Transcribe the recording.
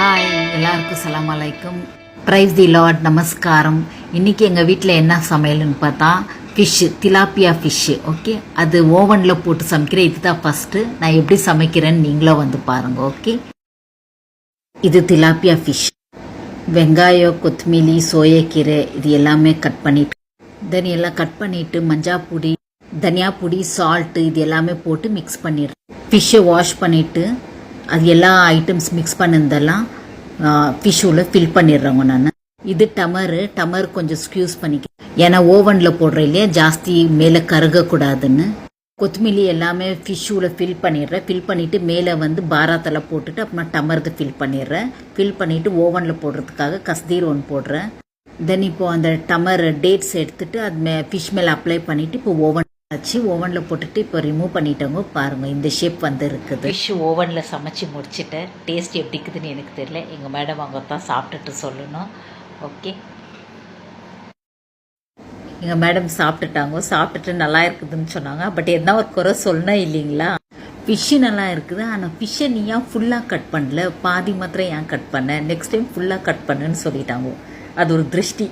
Hi, எல்லாருக்கும் சலாம் அலைக்கும். ப்ரைஸ் தி லார்ட், நமஸ்காரம். இன்றைக்கி எங்கள் வீட்டில் என்ன சமையல்னு பார்த்தா ஃபிஷ்ஷு, திலாப்பியா ஃபிஷ்ஷு. ஓகே, அது ஓவனில் போட்டு சமைக்கிறேன். இதுதான் ஃபஸ்ட்டு. நான் எப்படி சமைக்கிறேன்னு நீங்களும் வந்து பாருங்கள். ஓகே, இது திலாப்பியா ஃபிஷ். வெங்காயம், கொத்தமல்லி, சோயக்கீரை இது எல்லாமே கட் பண்ணிட்டு, தென் எல்லாம் கட் பண்ணிவிட்டு மஞ்சள் பொடி, தனியா பொடி, சால்ட்டு இது எல்லாமே போட்டு மிக்ஸ் பண்ணிடுறேன். ஃபிஷ்ஷை வாஷ் பண்ணிவிட்டு அது எல்லா ஐட்டம்ஸ் மிக்ஸ் பண்ணதெல்லாம் ஃபிஷ்ஷுல ஃபில் பண்ணிடுறேங்க நான். இது டமர் கொஞ்சம் ஸ்க்யூஸ் பண்ணிக்க, ஏன்னா ஓவனில் போடுற இல்லையா, ஜாஸ்தி மேலே கருகக்கூடாதுன்னு. கொத்தமல்லி எல்லாமே ஃபிஷ்ஷுல ஃபில் பண்ணிடுறேன். ஃபில் பண்ணிவிட்டு மேலே வந்து பாராத்தலை போட்டுட்டு அப்புறமா டமர்து ஃபில் பண்ணிடுறேன். ஃபில் பண்ணிவிட்டு ஓவனில் போடுறதுக்காக கஸ்தீர் ஒன்று போடுறேன். தென் இப்போது அந்த டமர் டேட்ஸ் எடுத்துகிட்டு அது ஃபிஷ் மேலே அப்ளை பண்ணிவிட்டு இப்போ ஓவன் வச்சு ஓவனில் போட்டுட்டு இப்போ ரிமூவ் பண்ணிட்டோங்க. பாருங்கள், இந்த ஷேப் வந்து இருக்குது. ஃபிஷ் ஓவனில் சமைச்சு முடிச்சுட்டேன். டேஸ்ட் எப்படி இருக்குதுன்னு எனக்கு தெரியல. எங்கள் மேடம் அவங்க தான் சாப்பிட்டுட்டு சொல்லணும். ஓகே, எங்கள் மேடம் சாப்பிட்டுட்டு நல்லா இருக்குதுன்னு சொன்னாங்க. பட் என்ன ஒரு குறை சொல்லணும் இல்லைங்களா, ஃபிஷ்ஷு நல்லா இருக்குது, ஆனால் ஃபிஷ்ஷை நீ ஏன் ஃபுல்லாக கட் பண்ணல, பாதி மாத்திரம் ஏன் கட் பண்ண, நெக்ஸ்ட் டைம் ஃபுல்லாக கட் பண்ணுன்னு சொல்லிட்டாங்க. அது ஒரு திருஷ்டி.